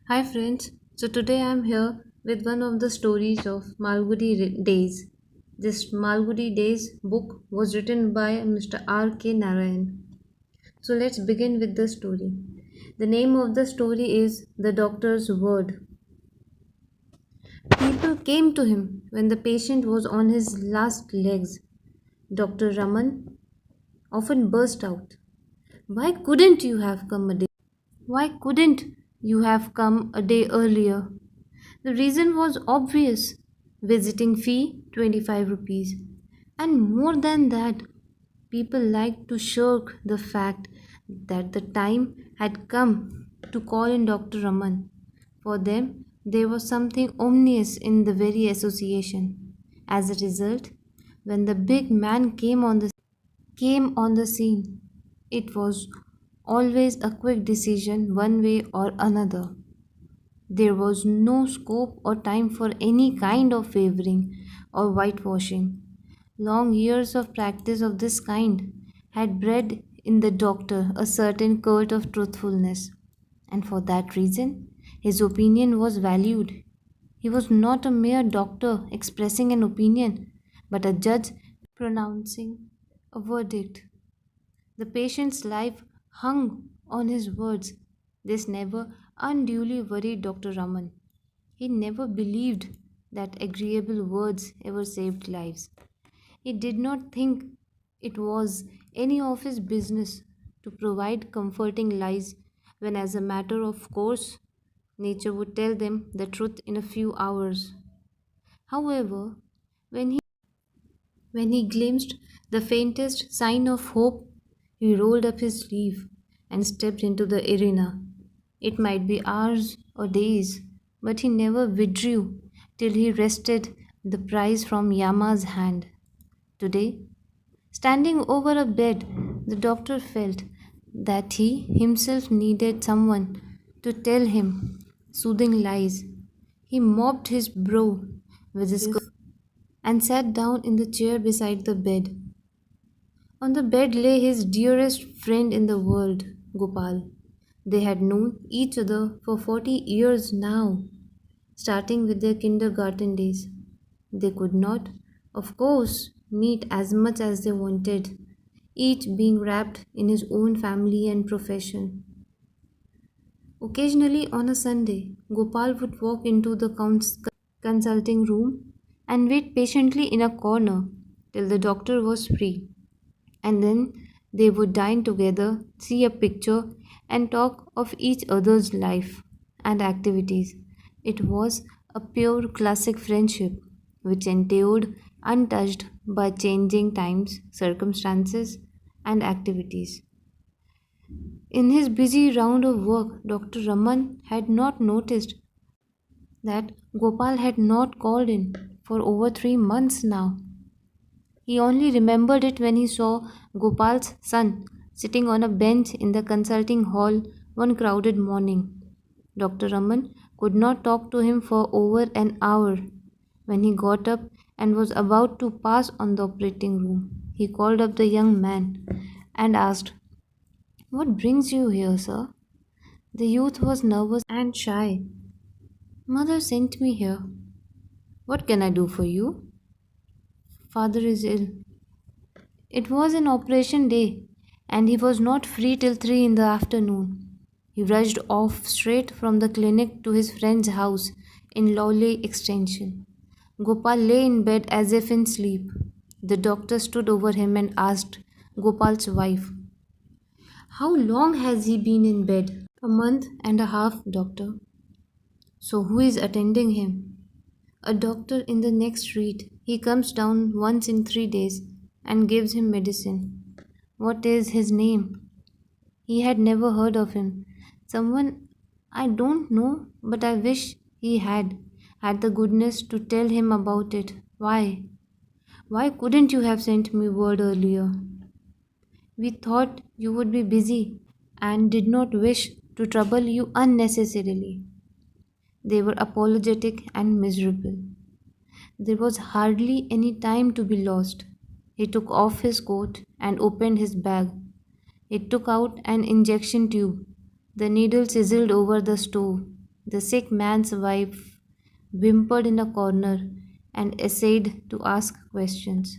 Hi friends, so today I'm here with one of the stories of Days. This Malgudi Days book was written by Mr. R.K. Narayan. So let's begin with the story. The name of the story is The Doctor's Word. People came to him when the patient was on his last legs. Dr. Raman often burst out, "Why couldn't you have come a day? Why couldn't you have come a day earlier?" The reason was obvious: visiting fee 25 rupees. And more than that, people liked to shirk the fact that the time had come to call in Dr. Raman. For them, there was something ominous in the very association. As a result, when the big man came on the scene, it was always a quick decision one way or another. There was no scope or time for any kind of wavering or whitewashing. Long years of practice of this kind had bred in the doctor a certain cult of truthfulness, and for that reason his opinion was valued. He was not a mere doctor expressing an opinion, but a judge pronouncing a verdict. The patient's life hung on his words. This never unduly worried Dr. Raman. He never believed that agreeable words ever saved lives. He did not think it was any of his business to provide comforting lies when, as a matter of course, nature would tell them the truth in a few hours. However, when he when he glimpsed the faintest sign of hope, he rolled up his sleeve and stepped into the arena. It might be hours or days, but he never withdrew till he wrested the prize from Yama's hand. Today, standing over a bed, the doctor felt that he himself needed someone to tell him soothing lies. He mopped his brow with his and sat down in the chair beside the bed. On the bed lay his dearest friend in the world, Gopal. They had known each other for 40 years now, starting with their kindergarten days. They could not, of course, meet as much as they wanted, each being wrapped in his own family and profession. Occasionally on a Sunday, Gopal would walk into the consulting room and wait patiently in a corner till the doctor was free. And then they would dine together, see a picture, and talk of each other's life and activities. It was a pure classic friendship which endured untouched by changing times, circumstances, and activities. In his busy round of work, Dr. Raman had not noticed that Gopal had not called in for over 3 months now. He only remembered it when he saw Gopal's son sitting on a bench in the consulting hall one crowded morning. Dr. Raman could not talk to him for over an hour. When he got up and was about to pass on the operating room, he called up the young man and asked, "What brings you here, sir?" The youth was nervous and shy. "Mother sent me here." "What can I do for you?" "Father is ill." It was an operation day, and he was not free till 3 in the afternoon. He rushed off straight from the clinic to his friend's house in Lawley Extension. Gopal lay in bed as if in sleep. The doctor stood over him and asked Gopal's wife, "How long has he been in bed?" "A month and a half, doctor." "So who is attending him?" "A doctor in the next street. He comes down once in 3 days and gives him medicine." "What is his name?" He had never heard of him. "Someone I don't know, but I wish he had the goodness to tell him about it." "Why? Why couldn't you have sent me word earlier?" "We thought you would be busy and did not wish to trouble you unnecessarily." They were apologetic and miserable. There was hardly any time to be lost. He took off his coat and opened his bag. He took out an injection tube. The needle sizzled over the stove. The sick man's wife whimpered in a corner and essayed to ask questions.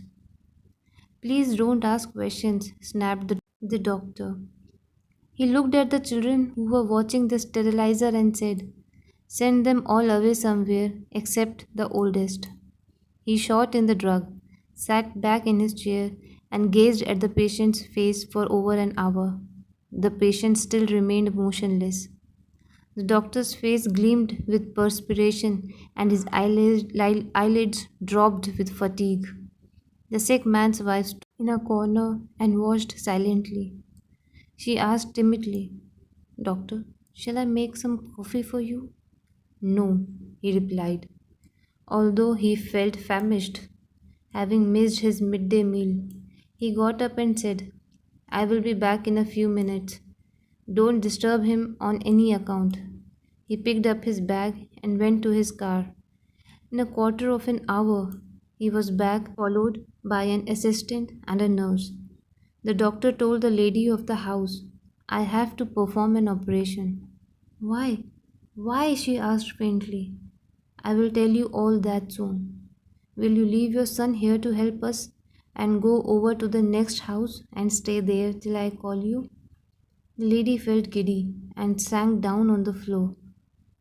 Please don't ask questions, snapped the doctor. He looked at the children who were watching the sterilizer and said, send them all away somewhere except the oldest. He shot in the drug, sat back in his chair, and gazed at the patient's face for over an hour. The patient still remained motionless. The doctor's face gleamed with perspiration and his eyelids dropped with fatigue. The sick man's wife stood in a corner and watched silently. She asked timidly, Doctor, shall I make some coffee for you? No, he replied, although he felt famished, having missed his midday meal. He got up and said, I will be back in a few minutes. Don't disturb him on any account. He picked up his bag and went to his car. In a quarter of an hour, he was back, followed by an assistant and a nurse. The doctor told the lady of the house, I have to perform an operation. Why? Why? She asked faintly. I will tell you all that soon. Will you leave your son here to help us and go over to the next house and stay there till I call you? The lady felt giddy and sank down on the floor,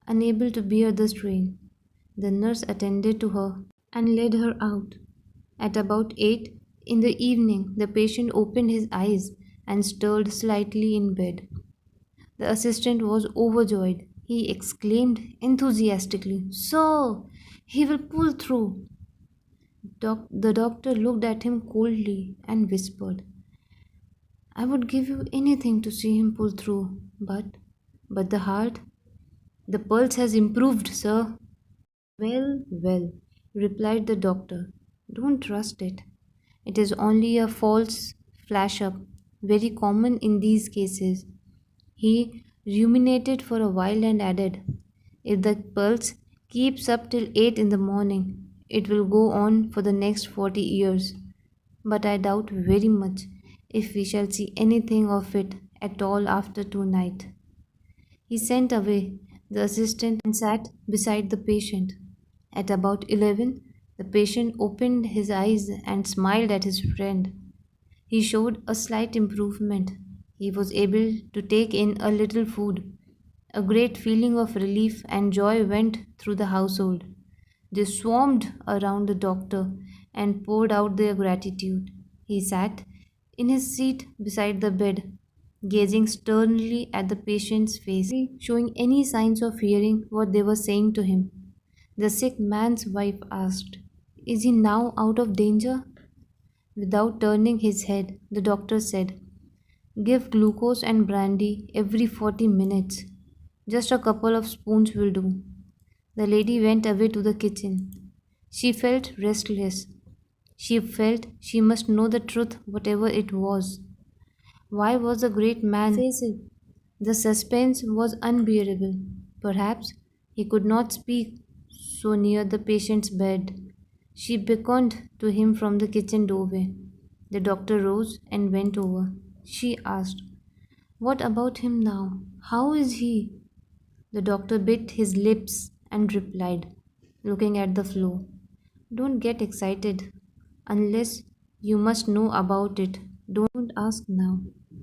unable to bear the strain. The nurse attended to her and led her out. At about 8 in the evening, the patient opened his eyes and stirred slightly in bed. The assistant was overjoyed. He exclaimed enthusiastically, So, he will pull through. The doctor looked at him coldly and whispered, I would give you anything to see him pull through, but the heart, the pulse has improved, sir. Well, well, replied the doctor. Don't trust it. It is only a false flash up, very common in these cases. He ruminated for a while and added, if the pulse keeps up till 8 in the morning, it will go on for the next 40 years. But I doubt very much if we shall see anything of it at all after tonight. He sent away the assistant and sat beside the patient. At about 11, the patient opened his eyes and smiled at his friend. He showed a slight improvement. He was able to take in a little food. A great feeling of relief and joy went through the household. They swarmed around the doctor and poured out their gratitude. He sat in his seat beside the bed, gazing sternly at the patient's face, showing any signs of hearing what they were saying to him. The sick man's wife asked, Is he now out of danger? Without turning his head, the doctor said, Give glucose and brandy every 40 minutes. Just a couple of spoons will do. The lady went away to the kitchen. She felt restless. She felt she must know the truth, whatever it was. Why was the great man face it? The suspense was unbearable. Perhaps he could not speak so near the patient's bed. She beckoned to him from the kitchen doorway. The doctor rose and went over. She asked, What about him now? How is he? The doctor bit his lips and replied, looking at the floor, Don't get excited. Unless you must know about it, don't ask now.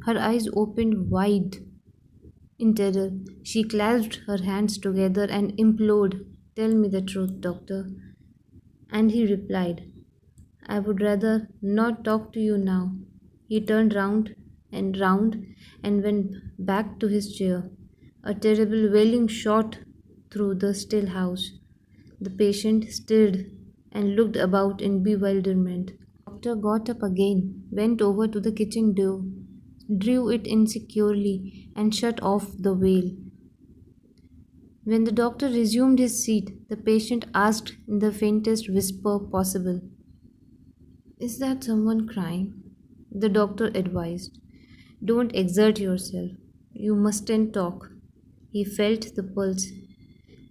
Her eyes opened wide in terror. She clasped her hands together and implored, Tell me the truth, doctor. And he replied, I would rather not talk to you now. He turned round and went back to his chair. A terrible wailing shot through the still house. The patient stirred and looked about in bewilderment. The doctor got up again, went over to the kitchen door, drew it insecurely, and shut off the wail. When the doctor resumed his seat, the patient asked in the faintest whisper possible, Is that someone crying? The doctor advised, Don't exert yourself. You mustn't talk. He felt the pulse.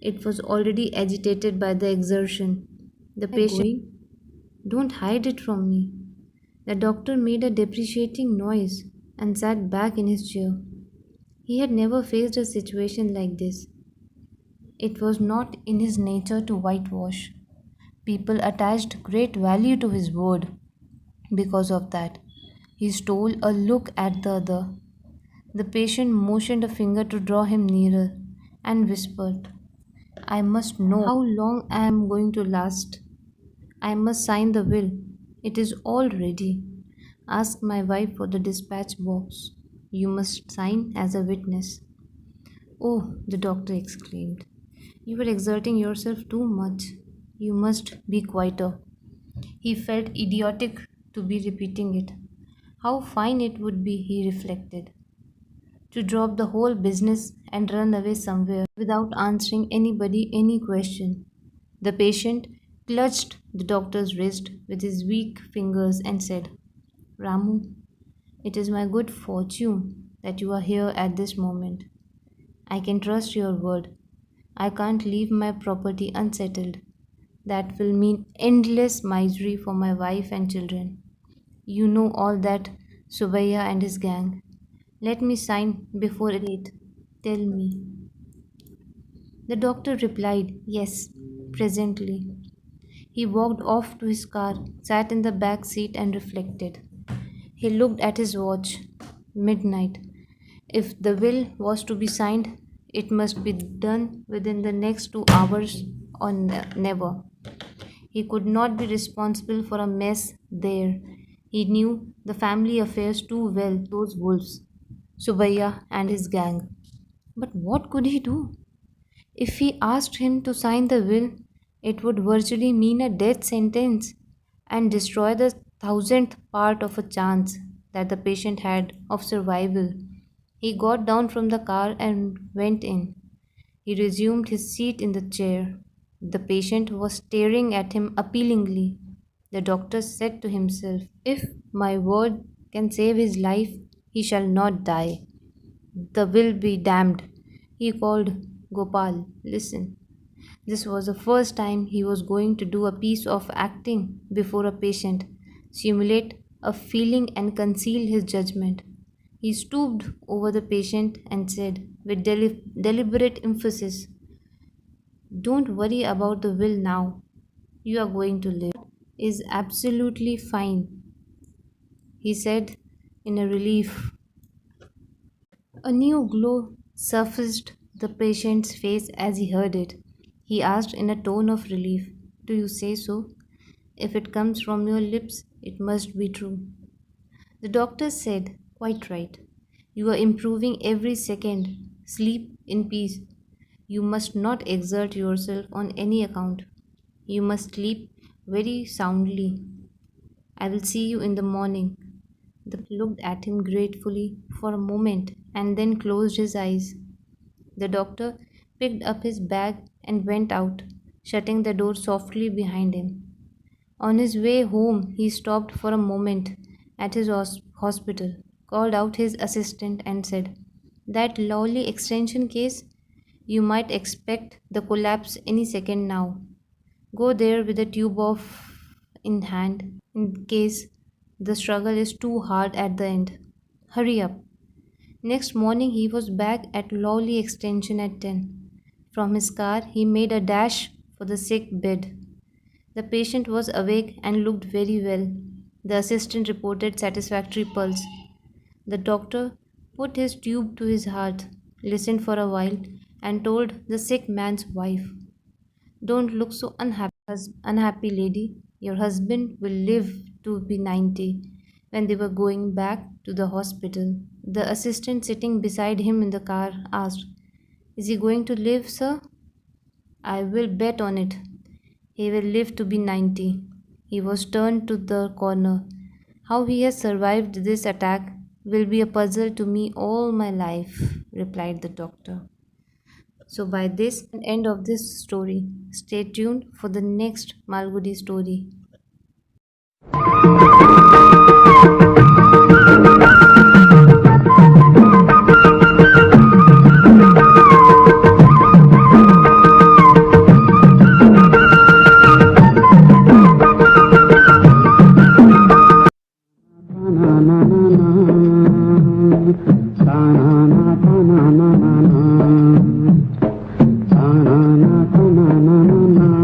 It was already agitated by the exertion. The patient, Don't hide it from me. The doctor made a deprecating noise and sat back in his chair. He had never faced a situation like this. It was not in his nature to whitewash. People attached great value to his word. Because of that, he stole a look at the other. The patient motioned a finger to draw him nearer and whispered, I must know how long I am going to last. I must sign the will. It is all ready. Ask my wife for the dispatch box. You must sign as a witness. Oh, the doctor exclaimed. You are exerting yourself too much. You must be quieter. He felt idiotic to be repeating it. How fine it would be, he reflected, to drop the whole business and run away somewhere without answering anybody any question. The patient clutched the doctor's wrist with his weak fingers and said, Ramu, it is my good fortune that you are here at this moment. I can trust your word. I can't leave my property unsettled. That will mean endless misery for my wife and children. You know all that, Subaya and his gang. Let me sign before it is late. Tell me. The doctor replied, Yes, presently. He walked off to his car, sat in the back seat, and reflected. He looked at his watch. Midnight. If the will was to be signed, it must be done within the next 2 hours or never. He could not be responsible for a mess there. He knew the family affairs too well, those wolves, Subaya and his gang. But what could he do? If he asked him to sign the will, it would virtually mean a death sentence and destroy the thousandth part of a chance that the patient had of survival. He got down from the car and went in. He resumed his seat in the chair. The patient was staring at him appealingly. The doctor said to himself, If my word can save his life, he shall not die. The will be damned. He called Gopal. Listen. This was the first time he was going to do a piece of acting before a patient, simulate a feeling and conceal his judgment. He stooped over the patient and said with deliberate emphasis, Don't worry about the will now. You are going to live. Is absolutely fine, he said in a relief. A new glow surfaced the patient's face as he heard it. He asked in a tone of relief, Do you say so? If it comes from your lips, it must be true. The doctor said, Quite right. You are improving every second. Sleep in peace. You must not exert yourself on any account. You must sleep very soundly. I will see you in the morning. The patient looked at him gratefully for a moment and then closed his eyes. The doctor picked up his bag and went out, shutting the door softly behind him. On his way home, he stopped for a moment at his hospital, called out his assistant, and said, That lovely extension case, you might expect the collapse any second now. Go there with a tube of in hand in case the struggle is too hard at the end. Hurry up. Next morning he was back at Lowly Extension at 10. From his car he made a dash for the sick bed. The patient was awake and looked very well. The assistant reported satisfactory pulse. The doctor put his tube to his heart, listened for a while, and told the sick man's wife, Don't look so unhappy, lady. Your husband will live to be 90. When they were going back to the hospital, the assistant sitting beside him in the car asked, Is he going to live, sir? I will bet on it. He will live to be 90. He was turned to the corner. How he has survived this attack will be a puzzle to me all my life, replied the doctor. So by this end of this story, stay tuned for the next Malgudi story. na na na na na na na na na na na